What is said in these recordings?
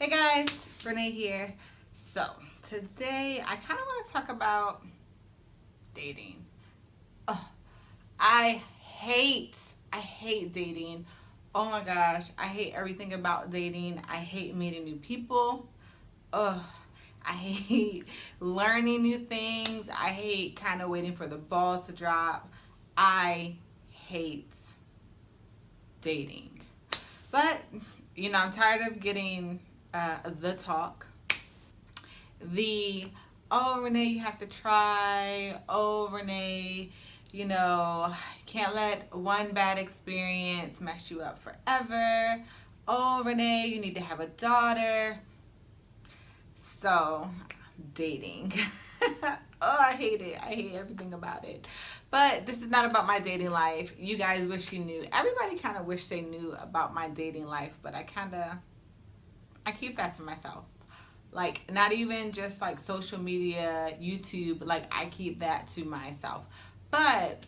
Hey guys, Renee here. So, today I kind of want to talk about dating. Oh, I I hate dating. Oh my gosh, I hate everything about dating. I hate meeting new people. Ugh, I hate learning new things. I hate kind of waiting for the balls to drop. I hate dating. But, I'm tired of getting the talk, the oh Renee, you have to try, oh Renee, can't let one bad experience mess you up forever, oh Renee, you need to have a daughter. So, dating. Oh, I hate it. I hate everything about it. But this is not about my dating life. You guys wish you knew. Everybody kind of wish they knew about my dating life, but I keep that to myself. Like, not even just like social media, YouTube, like I keep that to myself. But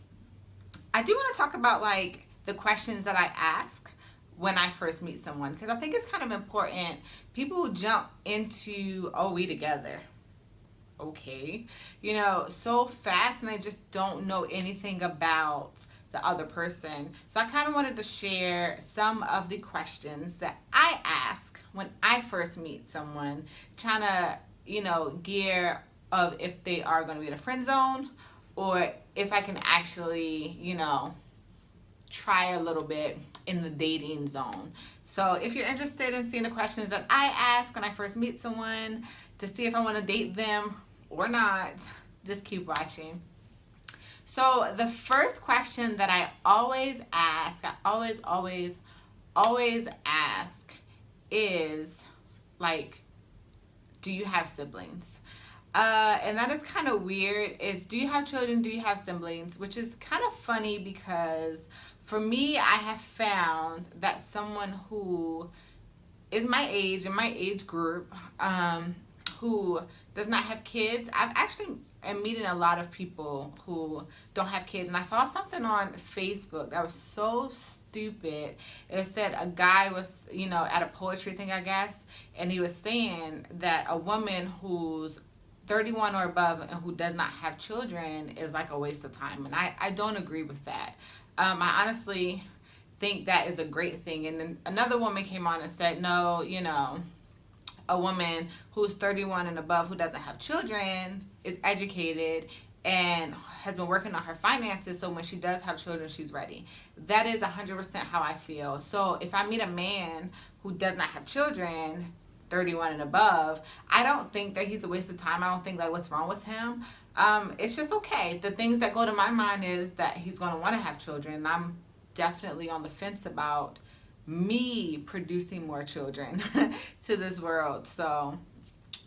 I do want to talk about like the questions that I ask when I first meet someone, because I think it's kind of important. People jump into, oh, we together. Okay. So fast, and I just don't know anything about the other person. So I kind of wanted to share some of the questions that I ask when I first meet someone, trying to, gear of if they are going to be in a friend zone, or if I can actually, try a little bit in the dating zone. So if you're interested in seeing the questions that I ask when I first meet someone to see if I want to date them or not, just keep watching. So the first question that I always ask, always ask is like, do you have siblings? And that is kind of weird. Is, do you have children? Do you have siblings? Which is kind of funny because for me, I have found that someone who is my age, in my age group, who does not have kids, I've actually am meeting a lot of people who don't have kids. And I saw something on Facebook that was so stupid. It said a guy was, at a poetry thing, I guess, and he was saying that a woman who's 31 or above and who does not have children is like a waste of time. And I don't agree with that. I honestly think that is a great thing. And then another woman came on and said, no, a woman who's 31 and above who doesn't have children is educated and has been working on her finances, so when she does have children, she's ready. That is 100% how I feel. So if I meet a man who does not have children, 31 and above, I don't think that he's a waste of time. I don't think like what's wrong with him. It's just okay. The things that go to my mind is that he's going to want to have children. And I'm definitely on the fence about me producing more children to this world. So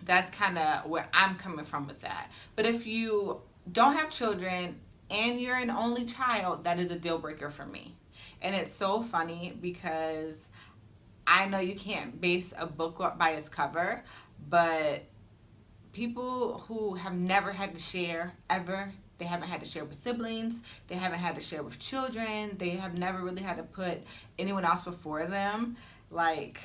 that's kind of where I'm coming from with that. But if you don't have children and you're an only child, that is a deal breaker for me. And it's so funny because I know you can't base a book by its cover, but people who have never had to share ever, they haven't had to share with siblings, they haven't had to share with children, they have never really had to put anyone else before them, like,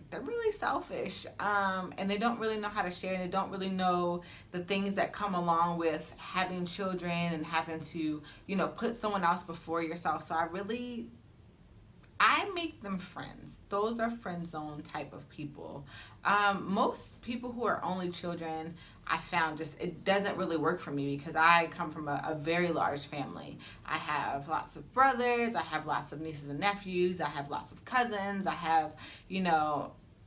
they're really selfish, and they don't really know how to share, and they don't really know the things that come along with having children and having to, put someone else before yourself. So I make them friends. Those are friend zone type of people. Most people who are only children, I found just it doesn't really work for me because I come from a very large family. I have lots of brothers, I have lots of nieces and nephews, I have lots of cousins, I have,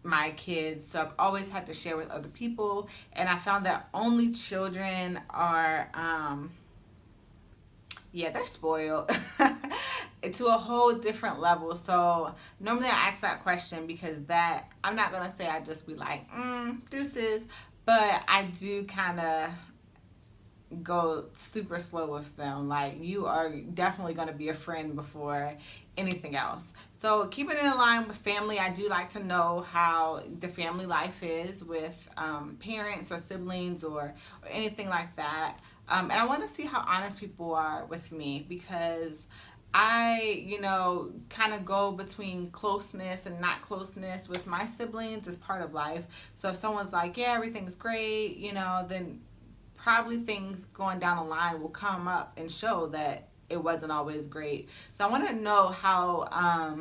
my kids. So I've always had to share with other people. And I found that only children are, yeah, they're spoiled to a whole different level. So normally I ask that question because that I'm not gonna say I just be like, deuces, but I do kind of go super slow with them. Like, you are definitely going to be a friend before anything else. So keeping it in line with family, I do like to know how the family life is with parents or siblings or anything like that. And I want to see how honest people are with me because I, kind of go between closeness and not closeness with my siblings as part of life. So if someone's like, yeah, everything's great, then probably things going down the line will come up and show that it wasn't always great. So I want to know how I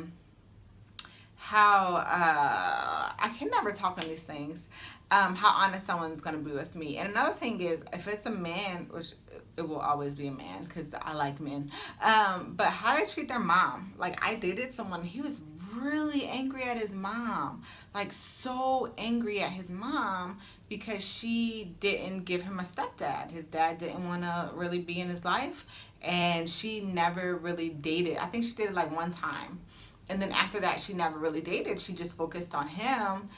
can never talk on these things. How honest someone's gonna be with me. And another thing is, if it's a man, which it will always be a man because I like men, but how they treat their mom. Like I dated someone, he was really angry at his mom, like so angry at his mom because she didn't give him a stepdad. His dad didn't want to really be in his life, and she never really dated. I think she dated like one time, and then after that she never really dated. She just focused on him.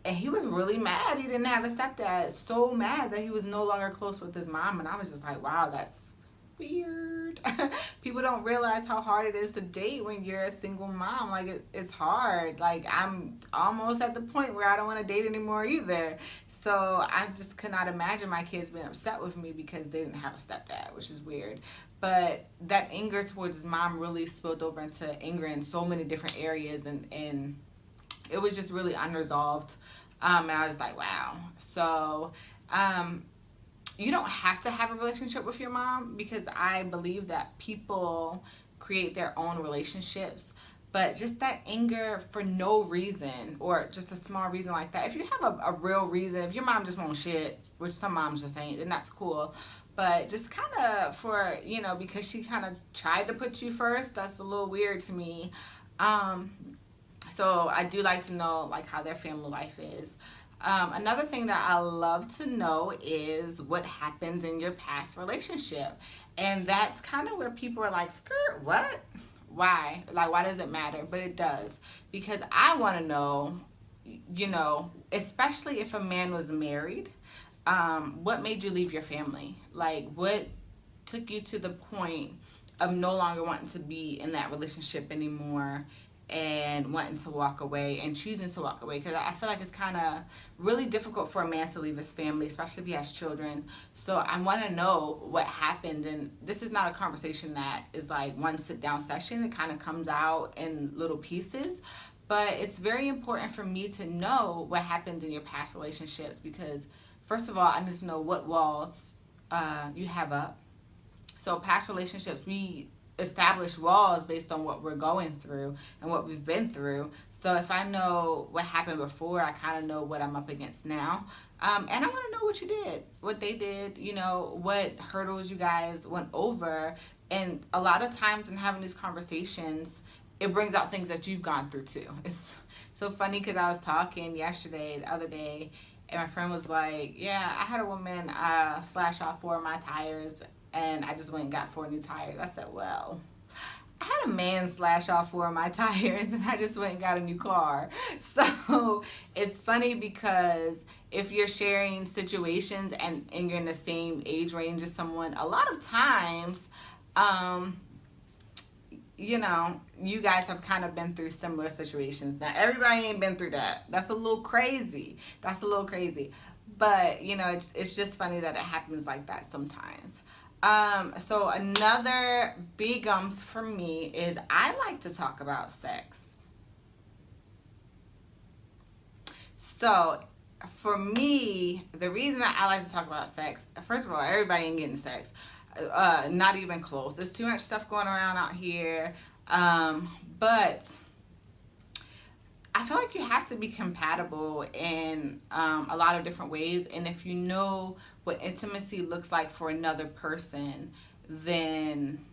And he was really mad he didn't have a stepdad, so mad that he was no longer close with his mom. And I was just like, wow, that's weird. People don't realize how hard it is to date when you're a single mom. Like it's hard. Like I'm almost at the point where I don't want to date anymore either. So I just could not imagine my kids being upset with me because they didn't have a stepdad, which is weird. But that anger towards his mom really spilled over into anger in so many different areas, and it was just really unresolved. And I was like, wow. So you don't have to have a relationship with your mom, because I believe that people create their own relationships. But just that anger for no reason, or just a small reason like that. If you have a real reason, if your mom just won't shit, which some moms just ain't, then that's cool. But just kind of for, because she kind of tried to put you first, that's a little weird to me. Um, so I do like to know like how their family life is. Another thing that I love to know is what happens in your past relationship. And that's kind of where people are like, skirt, what? Why? Like, why does it matter? But it does. Because I want to know, especially if a man was married, what made you leave your family? Like, what took you to the point of no longer wanting to be in that relationship anymore and wanting to walk away and choosing to walk away? Because I feel like it's kind of really difficult for a man to leave his family, especially if he has children. So I want to know what happened. And this is not a conversation that is like one sit down session. It kind of comes out in little pieces. But it's very important for me to know what happened in your past relationships, because first of all, I need to know what walls you have up. So past relationships, we establish walls based on what we're going through and what we've been through. So if I know what happened before, I kind of know what I'm up against now. And I want to know what you did, what they did, what hurdles you guys went over. And a lot of times in having these conversations, it brings out things that you've gone through too. It's so funny because I was talking the other day, and my friend was like, yeah, I had a woman slash off 4 of my tires, and I just went and got 4 new tires. I said, well, I had a man slash off 4 of my tires, and I just went and got a new car. So it's funny because if you're sharing situations and you're in the same age range as someone, a lot of times, you guys have kind of been through similar situations. Now, everybody ain't been through that. That's a little crazy. But, it's just funny that it happens like that sometimes. So another big for me is I like to talk about sex. So for me, the reason that I like to talk about sex, first of all, everybody ain't getting sex. Not even close. There's too much stuff going around out here. But I feel like you have to be compatible in a lot of different ways. And if you know what intimacy looks like for another person, then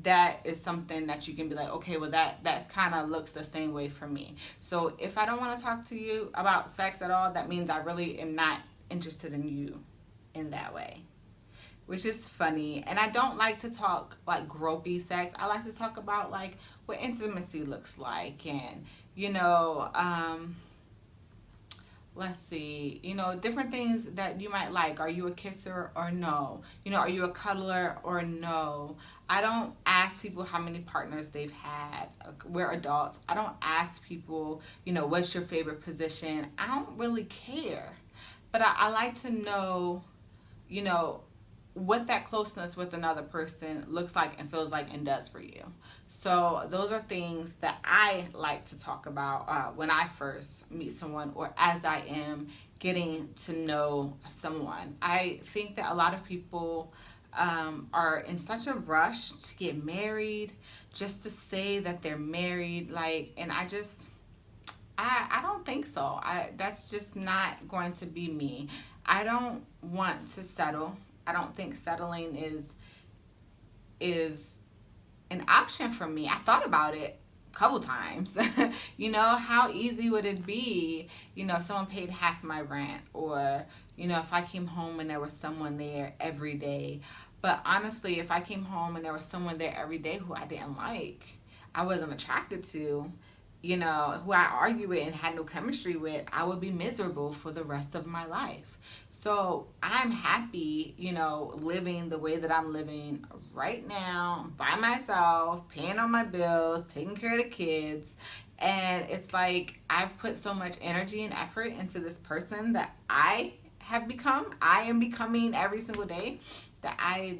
that is something that you can be like, okay, well that's kind of looks the same way for me. So if I don't want to talk to you about sex at all, that means I really am not interested in you in that way, which is funny. And I don't like to talk like gropey sex. I like to talk about like what intimacy looks like, and let's see, different things that you might like. Are you a kisser or no? Are you a cuddler or no? I don't ask people how many partners they've had. We're adults. I don't ask people, what's your favorite position. I don't really care. But I like to know, you know, what that closeness with another person looks like and feels like and does for you. So those are things that I like to talk about when I first meet someone or as I am getting to know someone. I think that a lot of people are in such a rush to get married just to say that they're married. Like, and I don't think so. That's just not going to be me. I don't want to settle. I don't think settling is an option for me. I thought about it a couple times. How easy would it be, if someone paid half my rent, or, if I came home and there was someone there every day. But honestly, if I came home and there was someone there every day who I didn't like, I wasn't attracted to, who I argued with and had no chemistry with, I would be miserable for the rest of my life. So I'm happy, living the way that I'm living right now by myself, paying all my bills, taking care of the kids. And it's like I've put so much energy and effort into this person that I am becoming every single day, that I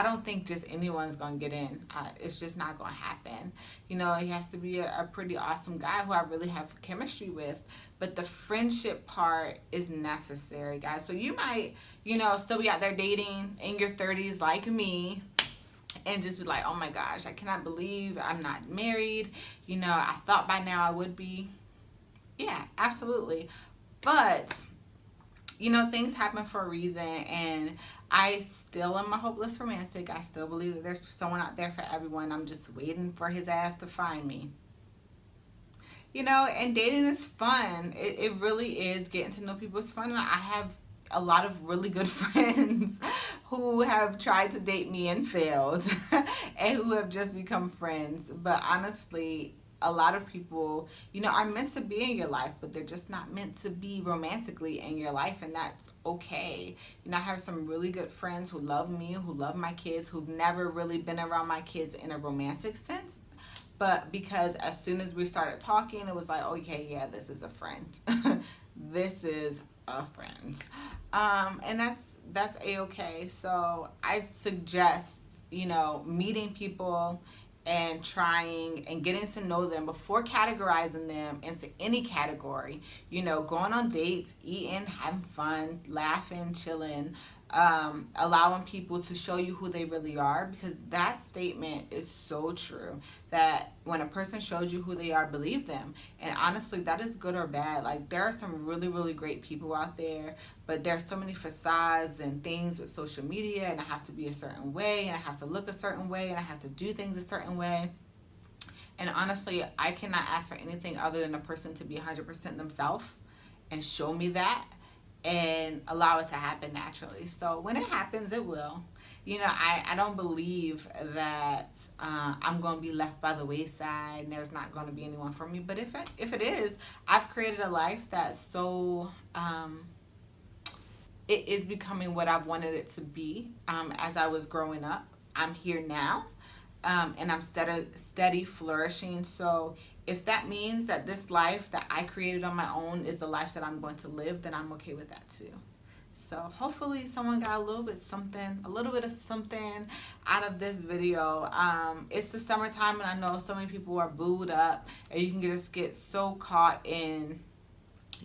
don't think just anyone's gonna get in. It's just not gonna happen. He has to be a pretty awesome guy who I really have chemistry with. But the friendship part is necessary, guys. So you might, still be out there dating in your 30s like me, and just be like, oh my gosh, I cannot believe I'm not married. I thought by now I would be. Yeah, absolutely. But things happen for a reason, and I still am a hopeless romantic. I still believe that there's someone out there for everyone. I'm just waiting for his ass to find me. And dating is fun. It really is. Getting to know people is fun. I have a lot of really good friends who have tried to date me and failed and who have just become friends. But honestly, a lot of people, are meant to be in your life, but they're just not meant to be romantically in your life, and that's okay. I have some really good friends who love me, who love my kids, who've never really been around my kids in a romantic sense. But because as soon as we started talking, it was like, okay, yeah, this is a friend. This is a friend. And that's a-okay. So I suggest, meeting people and trying and getting to know them before categorizing them into any category. Going on dates, eating, having fun, laughing, chilling, allowing people to show you who they really are, because that statement is so true, that when a person shows you who they are, believe them. And honestly, that is good or bad. Like, there are some really, really great people out there, but there's so many facades and things with social media, and I have to be a certain way, and I have to look a certain way, and I have to do things a certain way. And honestly, I cannot ask for anything other than a person to be 100% themselves and show me that, and allow it to happen naturally. So when it happens, it will. I don't believe that I'm going to be left by the wayside and there's not going to be anyone for me. But if it is, I've created a life that's so, it is becoming what I've wanted it to be as I was growing up. I'm here now, and I'm steady flourishing. So if that means that this life that I created on my own is the life that I'm going to live, then I'm okay with that too. So hopefully someone got a little bit of something out of this video. It's the summertime, and I know so many people are booed up, and you can just get so caught in,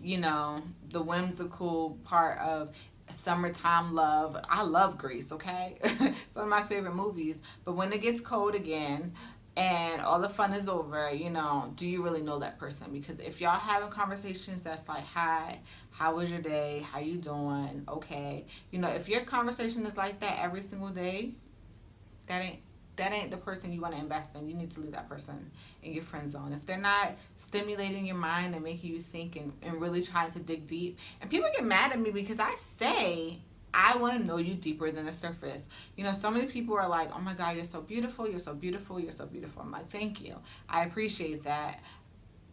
the whimsical part of summertime love. I love Grease, okay? It's one of my favorite movies. But when it gets cold again and all the fun is over, do you really know that person? Because if y'all having conversations that's like, hi, how was your day? How you doing? Okay. If your conversation is like that every single day, that ain't the person you want to invest in. You need to leave that person in your friend zone. If they're not stimulating your mind and making you think and really trying to dig deep. And people get mad at me because I say, I want to know you deeper than the surface. So many people are like, oh my God, you're so beautiful, you're so beautiful, you're so beautiful. I'm like, thank you. I appreciate that.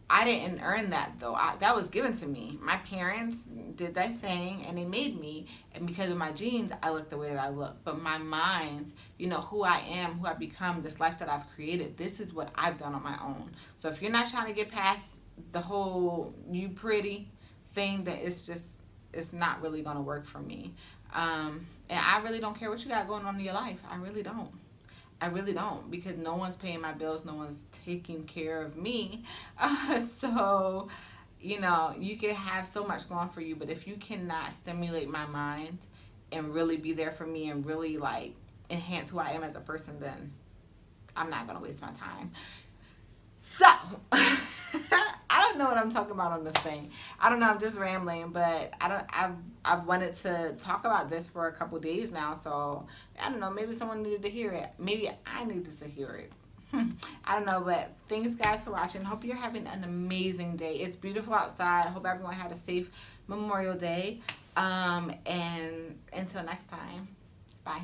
I didn't earn that though. That was given to me. My parents did that thing and they made me. And because of my genes, I look the way that I look. But my mind, who I am, who I become, this life that I've created, this is what I've done on my own. So if you're not trying to get past the whole you pretty thing, that it's it's not really gonna work for me. And I really don't care what you got going on in your life. I really don't. I really don't, because no one's paying my bills, no one's taking care of me. So, you can have so much going for you, but if you cannot stimulate my mind and really be there for me and really like enhance who I am as a person, then I'm not gonna waste my time. So, I don't know what I'm talking about on this thing. I don't know. I'm just rambling, but I don't. I've wanted to talk about this for a couple days now. So I don't know. Maybe someone needed to hear it. Maybe I needed to hear it. I don't know, but thanks guys for watching. Hope you're having an amazing day. It's beautiful outside. Hope everyone had a safe Memorial Day. And until next time, bye.